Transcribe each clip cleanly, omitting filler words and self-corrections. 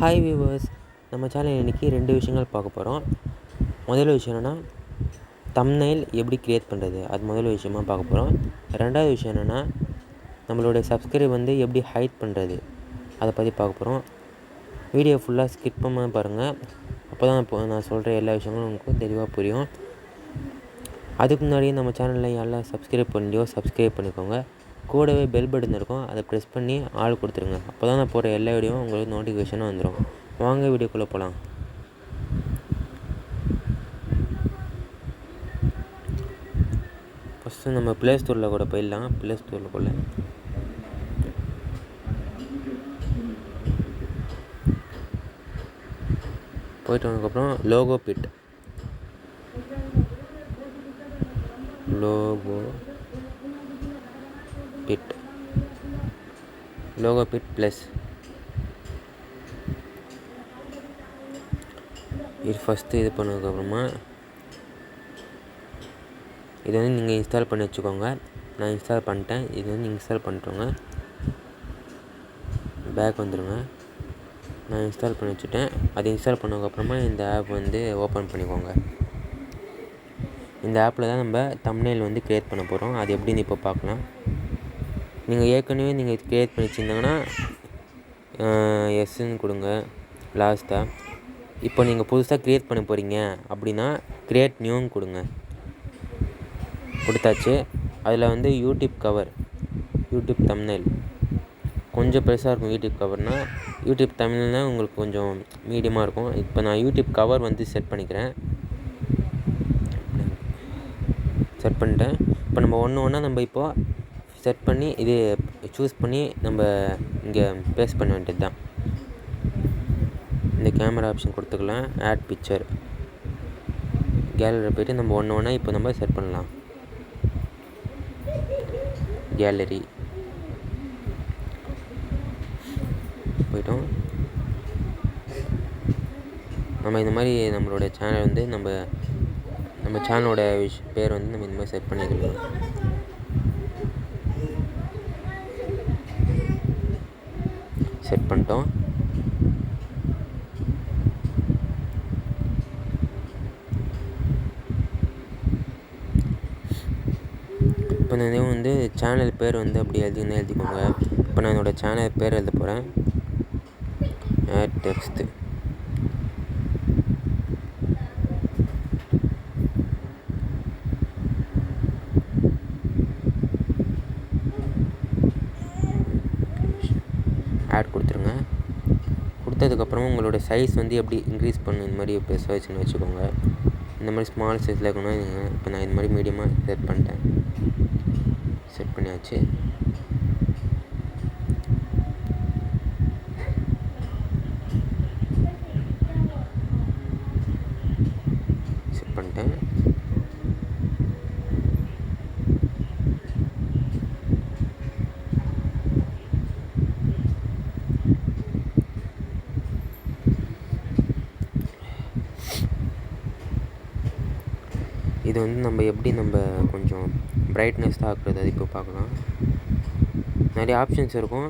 Hi viewers, நம்ம channel இன்றைக்கி 2 விஷயங்கள் பார்க்க போகிறோம். முதல் விஷயம் என்னென்னா, தம்ப்நெயில் எப்படி க்ரியேட் பண்ணுறது, அது முதல் விஷயமாக பார்க்க போகிறோம். ரெண்டாவது விஷயம் என்னென்னா, நம்மளுடைய சப்ஸ்கிரைப் எப்படி ஹைட் பண்ணுறது, அதை பற்றி பார்க்க போகிறோம். வீடியோ ஃபுல்லாக ஸ்கிப் பண்ணாமல் பாருங்கள். அப்போ தான் இப்போ நான் சொல்கிற எல்லா விஷயங்களும் உங்களுக்கு தெளிவாக புரியும். அதுக்கு முன்னாடியே நம்ம சேனலில் யாரெல்லாம் சப்ஸ்கிரைப் பண்ணலையோ சப்ஸ்கிரைப் பண்ணிக்கோங்க. கூடவே பெல் பட்டன் இருக்கும், அதை ப்ரெஸ் பண்ணி ஆள் கொடுத்துருங்க. அப்போ தான் நான் போகிற எல்லா வீடியோவும் உங்களுக்கு நோட்டிஃபிகேஷனாக வந்துடும். வாங்க வீடியோக்குள்ளே போகலாம். ஃபஸ்ட்டு நம்ம ப்ளே ஸ்டோரில் கூட போயிடலாம். ப்ளே ஸ்டோரில் கூட போயிட்டு வந்ததுக்கப்புறம் லோகோ பிட் ப்ளஸ் இது ஃபஸ்ட்டு இது பண்ணதுக்கப்புறமா இது நீங்கள் இன்ஸ்டால் பண்ணி வச்சுக்கோங்க. நான் இன்ஸ்டால் பண்ணிட்டேன். இது இன்ஸ்டால் பண்ணிட்டோங்க. பேக் வந்துடுங்க. நான் இன்ஸ்டால் பண்ணி வச்சுட்டேன். அது இன்ஸ்டால் பண்ணதுக்கப்புறமா இந்த ஆப் ஓப்பன் பண்ணிக்கோங்க. இந்த ஆப்பில் தான் நம்ம தம்ப்நெயில் க்ரியேட் பண்ண போகிறோம். அது எப்படின்னு இப்போ பார்க்கலாம். நீங்கள் ஏற்கனவே க்ரியேட் பண்ணி வச்சுருந்தாங்கன்னா எஸ்ன்னு கொடுங்க லாஸ்ட்டாக. இப்போ நீங்கள் புதுசாக க்ரியேட் பண்ண போகிறீங்க அப்படின்னா க்ரியேட் நியூன்னு கொடுங்க. கொடுத்தாச்சு. அதில் யூடியூப் தம்ப்நெயில் கொஞ்சம் பெருசாக இருக்கும். யூடியூப் தம்ப்நெயில்னால் உங்களுக்கு கொஞ்சம் மீடியமாக இருக்கும். இப்போ நான் யூடியூப் கவர் செட் பண்ணிக்கிறேன். செட் பண்ணிட்டேன். இப்போ நம்ம ஒன்று நம்ம இப்போது செட் பண்ணி இது சூஸ் பண்ணி நம்ம இங்கே பேஸ்ட் பண்ண வேண்டியது தான். இந்த கேமரா ஆப்ஷன் கொடுத்துக்கலாம். ஆட் பிக்சர் கேலரியில் போய்ட்டு நம்ம ஒன்று இப்போ நம்ம செட் பண்ணலாம். கேலரி போய்ட்டோம். நம்ம இந்த மாதிரி நம்மளோட சேனல் நம்ம சேனலோட பேர் நம்ம இந்த மாதிரி செட் பண்ணிக்கலாம். செட் பண்ணிட்டோம். இப்போ நான் சேனல் பேர் அப்படி எழுதிக்கோங்க. இப்போ நான் என்னோடய சேனல் பேர் எழுத போகிறேன். ஆட் டெக்ஸ்ட்டு ஆட் கொடுத்துருங்க. கொடுத்ததுக்கப்புறமா உங்களோட சைஸ் எப்படி இன்க்ரீஸ் பண்ணணும், இந்த மாதிரி இப்போ சர்ச்னு வச்சுக்கோங்க. இந்த மாதிரி ஸ்மால் சைஸில் இருக்கணும். இப்போ நான் இந்த மாதிரி மீடியமாக செட் பண்ணிட்டேன். செட் பண்ணியாச்சு. செட் பண்ணிட்டேன். இது நம்ம கொஞ்சம் பிரைட்னஸ் தான் ஆக்குறது, அது இப்போ பார்க்கலாம். நிறைய ஆப்ஷன்ஸ் இருக்கும்.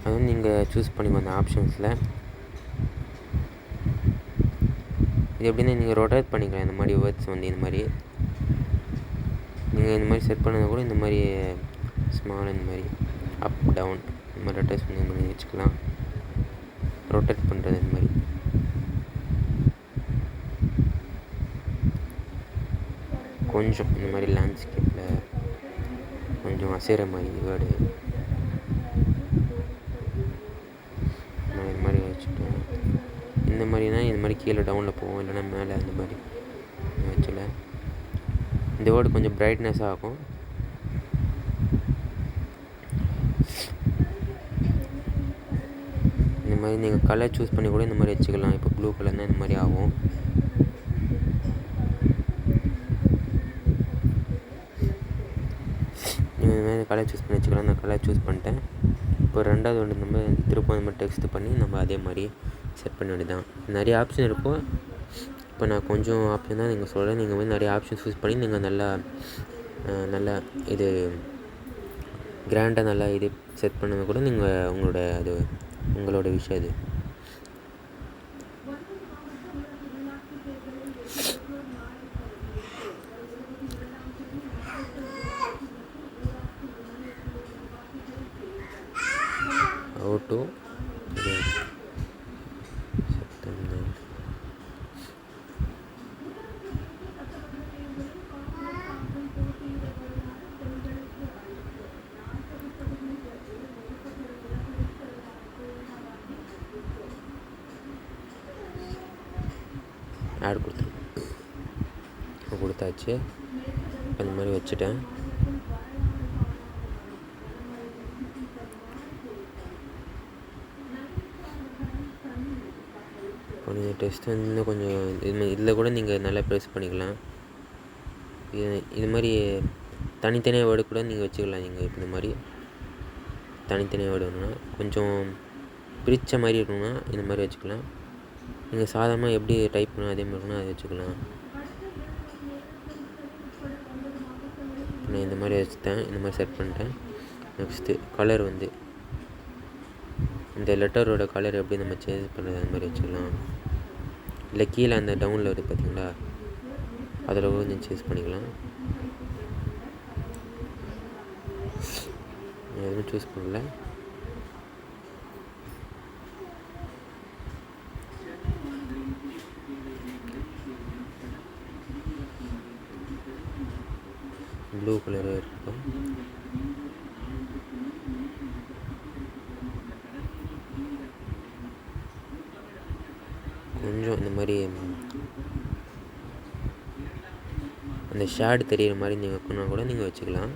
அது நீங்கள் சூஸ் பண்ணிக்கோ. அந்த ஆப்ஷன்ஸில் இது எப்படின்னா நீங்கள் ரொட்டேட் பண்ணிக்கலாம். இந்த மாதிரி வேர்ட்ஸ் இந்த மாதிரி நீங்கள் இந்த மாதிரி செட் பண்ணது கூட இந்த மாதிரி ஸ்மால், இந்த மாதிரி அப் டவுன், இந்த மாதிரி ரொட்டேட் பண்ணி வச்சுக்கலாம். ரொட்டேட் பண்ணுறது இந்த மாதிரி கொஞ்சம் இந்த மாதிரி லேண்ட்ஸ்கேப்பில் கொஞ்சம் அசைகிற மாதிரி வேர்டு நான் இது மாதிரி வச்சுட்டேன். இந்த மாதிரி கீழே டவுனில் போவோம், இல்லைன்னா மேலே அந்த மாதிரி வச்சல. இந்த வேர்டு கொஞ்சம் பிரைட்னஸ் ஆகும். இந்த மாதிரி நீங்கள் கலர் சூஸ் பண்ணி கூட இந்த மாதிரி வச்சுக்கலாம். இப்போ ப்ளூ கலர் தான் இந்த மாதிரி ஆகும். கலர் சூஸ் பண்ணி வச்சுக்கலாம். நான் கலர் சூஸ் பண்ணிட்டேன். இப்போ ரெண்டாவது நம்ம திருப்பம் இந்த மாதிரி டெக்ஸ்ட் பண்ணி நம்ம அதே மாதிரி செட் பண்ண வேண்டியதான். நிறைய ஆப்ஷன் இருக்கும். இப்போ நான் கொஞ்சம் ஆப்ஷன் தான் நீங்கள் சொல்கிறேன். நீங்கள் நிறைய ஆப்ஷன் சூஸ் பண்ணி நீங்கள் நல்லா இது கிராண்டாக நல்லா இது செட் பண்ணது கூட உங்களோட விஷயம். இது ஃபோட்டோ thumbnail. ஆட் கொடுத்தாச்சு. அந்த மாதிரி வச்சுட்டேன். இப்போ நீங்கள் டெஸ்ட் வந்து இன்னும் கொஞ்சம் இதில் கூட நீங்கள் நல்லா ப்ரெஸ் பண்ணிக்கலாம். இது மாதிரி தனித்தனியாக வேர்டு கூட நீங்கள் வச்சுக்கலாம். நீங்கள் இப்போ இந்த மாதிரி தனித்தனியாக வேர்டு வேணும்னா, கொஞ்சம் பிரித்த மாதிரி இருக்கணும்னா இந்த மாதிரி வச்சுக்கலாம். நீங்கள் சாதாரணமாக எப்படி டைப் பண்ணணும் அதே மாதிரினா அதை வச்சுக்கலாம். நான் இந்த மாதிரி வச்சுட்டேன். இந்த மாதிரி செட் பண்ணிட்டேன். நெக்ஸ்ட்டு கலர் வந்து இந்த லெட்டரோட கலர் எப்படி நம்ம சேஞ்ச் பண்ணுறது அந்த மாதிரி வச்சுக்கலாம். இல்லை கீழே அந்த டவுனில் வருது பார்த்தீங்களா, அதில் கொஞ்சம் சேஞ்ச் பண்ணிக்கலாம். எதுவும் சூஸ் பண்ணல. ப்ளூ கலர் இருக்கும். கொஞ்சம் இந்த மாதிரி அந்த ஷேடு தெரிகிற மாதிரி நீங்கள் வைக்கணும்னா கூட நீங்கள் வச்சுக்கலாம்.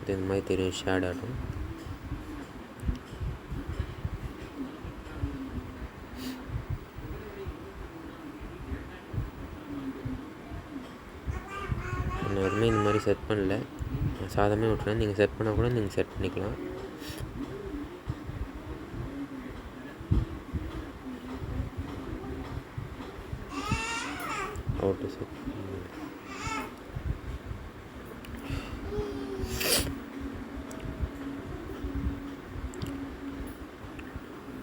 இது இந்த மாதிரி தெரியும், ஷேட் ஆட்டும். நான் எதுவுமே இந்த மாதிரி செட் பண்ணல, சாதாரணமாக விட்டுறேன். நீங்கள் செட் பண்ணால் கூட நீங்கள் செட் பண்ணிக்கலாம். அவுட்டு செட்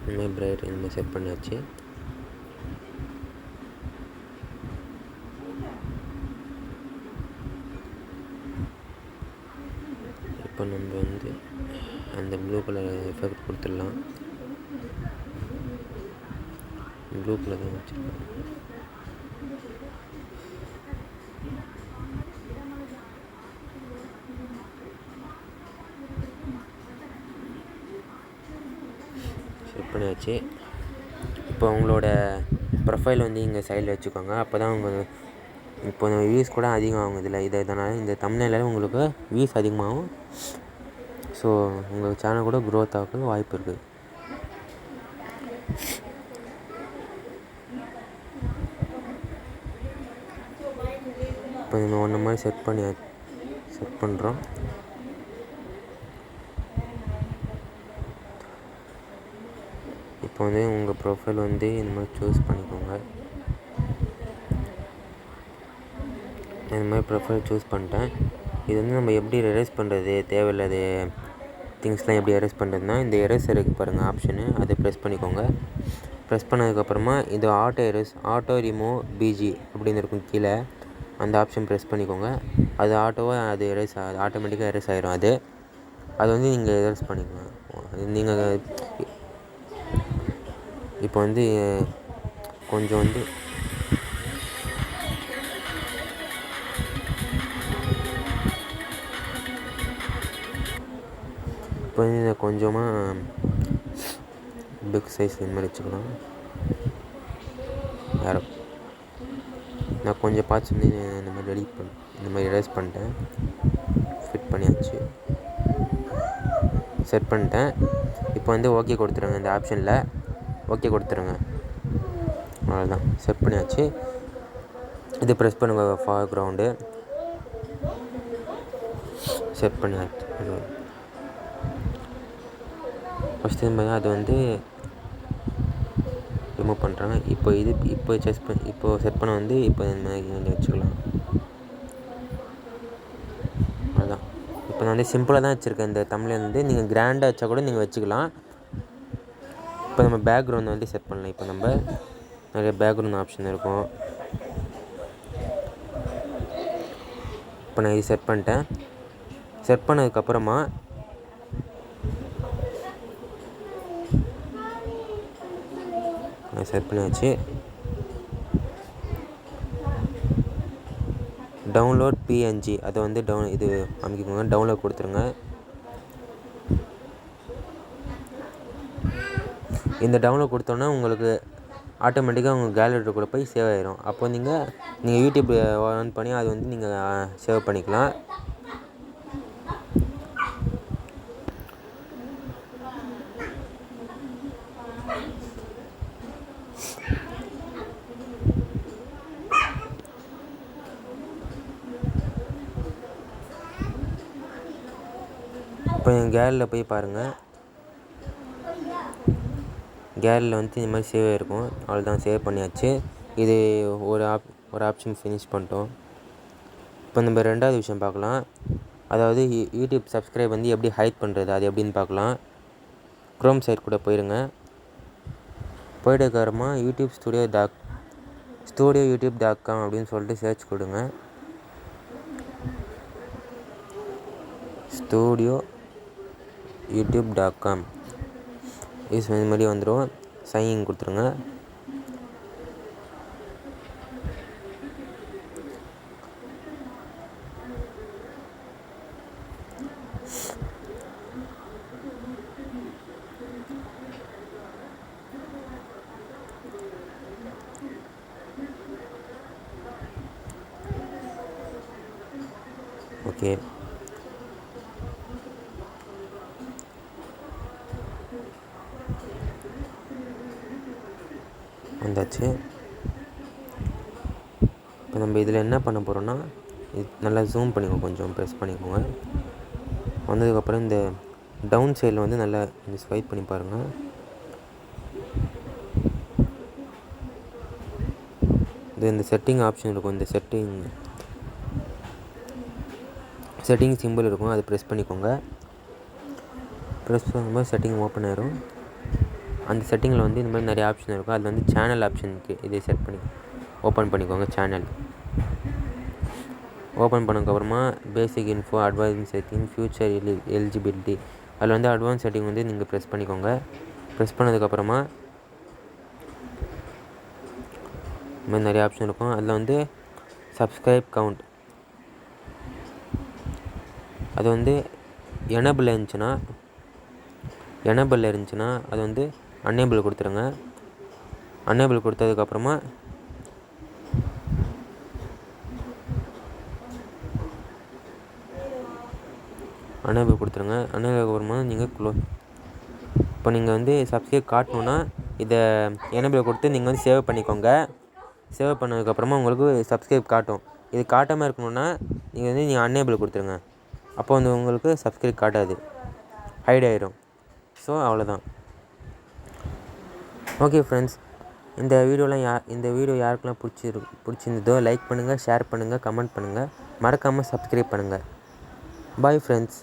இந்த மாதிரி பிரைட் இந்த மாதிரி செட் பண்ணியாச்சு. இப்போ நம்ம வந்து அந்த ப்ளூ கலர் எஃபெக்ட் கொடுத்துடலாம். ப்ளூ கலர் தான் வச்சுருக்கோம். செட் பண்ணியாச்சு. இப்போ உங்களோட ப்ரொஃபைல் வந்து இங்கே சைடில் வச்சுக்கோங்க. அப்போ தான் உங்கள் இப்போ வியூஸ் கூட அதிகம் ஆகும் இதில். இதனால் இந்த தம்ப்நெயிலில் உங்களுக்கு வியூஸ் அதிகமாகும். ஸோ உங்கள் சேனல் கூட க்ரோத் ஆக வாய்ப்பு இருக்குது. இப்போ நம்ம ஒன்று மாதிரி செட் பண்ணுறோம். இப்போ வந்து உங்கள் ப்ரொஃபைல் வந்து இந்த மாதிரி சூஸ் பண்ணிக்கோங்க. இந்த மாதிரி ப்ரொஃபைல் சூஸ் பண்ணிட்டேன். இது வந்து நம்ம எப்படி எரேஸ் பண்ணுறது, தேவையில்லாத திங்ஸ்லாம் எப்படி எரேஸ் பண்ணுறதுனா, இந்த எரேசர் இருக்குது பாருங்கள் ஆப்ஷனு, அதை ப்ரெஸ் பண்ணிக்கோங்க. ப்ரெஸ் பண்ணதுக்கப்புறமா இது ஆட்டோ ரிமூவ் பிஜி அப்படின்னு இருக்கும் கீழே, அந்த ஆப்ஷன் ப்ரெஸ் பண்ணிக்கோங்க. அது அது ஆட்டோமேட்டிக்காக எரேஸ் ஆகிரும். அது வந்து நீங்கள் எரேஸ் பண்ணிக்கலாம். நீங்கள் இப்போ வந்து கொஞ்சம் வந்து இப்போ வந்து கொஞ்சமாக பிக் சைஸ் இந்த மாதிரி வச்சுக்கலாம். யாரோ நான் கொஞ்சம் பார்ட்ஸ் வந்து இந்த மாதிரி இந்த மாதிரி எரேஸ் பண்ணிட்டேன். ஃபிட் பண்ணியாச்சு, செட் பண்ணிட்டேன். இப்போ வந்து ஓகே கொடுத்துருங்க. இந்த ஆப்ஷனில் ஓகே கொடுத்துருங்க. அவ்வளோதான், செட் பண்ணியாச்சு. இது ப்ரெஸ் பண்ணுங்க. ஃபார்க்ரவுண்டு செட் பண்ணியாச்சு. ஃபஸ்ட்டு அது வந்து ரிமூவ் பண்ணுறாங்க. இப்போ செட் பண்ண வந்து இப்போ இந்த மாதிரி வச்சுக்கலாம். அதுதான். இப்போ நான் வந்து சிம்பிளாக தான் வச்சுருக்கேன். இந்த தம்ப்நெயில் வந்து நீங்கள் கிராண்டாக வச்சா கூட நீங்கள் வச்சுக்கலாம். இப்போ நம்ம பேக்ரவுண்ட் வந்து செட் பண்ணலாம். இப்போ நம்ம நிறைய பேக்ரவுண்ட் ஆப்ஷன் இருக்கும். இப்போ நான் இது செட் பண்ணிட்டேன். செட் பண்ணதுக்கப்புறமா செட் பண்ணியாச்சு. டவுன்லோட் பிஎன்ஜி அதை வந்து இது அமைக்கிக்கோங்க. டவுன்லோட் கொடுத்துருங்க. இந்த டவுன்லோட் கொடுத்தோன்னா உங்களுக்கு ஆட்டோமேட்டிக்காக உங்கள் கேலரியில் கூட போய் சேவ் ஆகிடும். அப்போ நீங்கள் யூடியூப் ஆன் பண்ணி அது வந்து நீங்கள் சேவ் பண்ணிக்கலாம். இப்போ என் கேலரியில் போய் பாருங்கள். கேலரியில் வந்து இந்த மாதிரி சேவ் ஆகிருக்கும். அவ்வளோதான், சேவ் பண்ணியாச்சு. இது ஒரு ஆப்ஷன் ஃபினிஷ் பண்ணிட்டோம். இப்போ நம்ம ரெண்டாவது விஷயம் பார்க்கலாம். அதாவது யூடியூப் சப்ஸ்கிரைப் வந்து எப்படி ஹைட் பண்ணுறது அது எப்படின்னு பார்க்கலாம். க்ரோம் சைட் கூட போயிடுங்க. போய்ட்டுக்கப்புறமா studioyoutube.com அப்படின்னு சொல்லிட்டு சர்ச் கொடுங்க. studioyoutube.com இந்த மாதிரி வந்துடும். சைன் கொடுத்துருங்க. ஓகே, வந்தாச்சு. இப்போ நம்ம இதில் என்ன பண்ண போகிறோன்னா, இது நல்லா ஜூம் பண்ணிக்கோங்க, கொஞ்சம் ப்ரெஸ் பண்ணிக்கோங்க. வந்ததுக்கப்புறம் இந்த டவுன் சைடில் வந்து நல்லா இந்த ஸ்வைப் பண்ணி பாருங்கள். இந்த செட்டிங் ஆப்ஷன் இருக்கும். இந்த செட்டிங் சிம்பிள் இருக்கும், அதை ப்ரெஸ் பண்ணிக்கோங்க. ப்ரெஸ் பண்ணும்போது செட்டிங் ஓப்பன் ஆயிரும். அந்த செட்டிங்கில் வந்து இந்த மாதிரி நிறைய ஆப்ஷன் இருக்கும். அது வந்து சேனல் ஆப்ஷனுக்கு இதை செட் பண்ணி ஓப்பன் பண்ணிக்கோங்க. சேனல் ஓப்பன் பண்ணதுக்கப்புறமா basic info, advance setting, feature eligibility, அதில் வந்து அட்வான்ஸ் செட்டிங் வந்து நீங்கள் ப்ரெஸ் பண்ணிக்கோங்க. ப்ரெஸ் பண்ணதுக்கப்புறமா இந்த மாதிரி நிறைய ஆப்ஷன் இருக்கும். அதில் வந்து சப்ஸ்கிரைப் கவுண்ட் அது வந்து எனேபிள் இருந்துச்சுன்னா அது வந்து அன்னேபிள் கொடுத்துருங்க. அன்னேபிள் கொடுத்ததுக்கப்புறமா அப்புறமா நீங்கள் இப்போ நீங்கள் வந்து சப்ஸ்கிரைப் காட்டணுன்னா இதை எனேபிள் கொடுத்து நீங்கள் வந்து சேவ் பண்ணிக்கோங்க. சேவ் பண்ணதுக்கப்புறமா உங்களுக்கு சப்ஸ்கிரைப் காட்டும். இது காட்டாமல் இருக்கணுன்னா நீங்கள் அன்னேபிள் கொடுத்துருங்க. அப்போ வந்து உங்களுக்கு சப்ஸ்கிரைப் காட்டாது, ஹைட் ஆயிடும். ஸோ அவ்வளோதான். ஓகே ஃப்ரெண்ட்ஸ், இந்த வீடியோ யாருக்கெல்லாம் பிடிச்சிருந்ததோ லைக் பண்ணுங்கள், ஷேர் பண்ணுங்கள், கமெண்ட் பண்ணுங்கள், மறக்காமல் சப்ஸ்கிரைப் பண்ணுங்கள். Bye friends.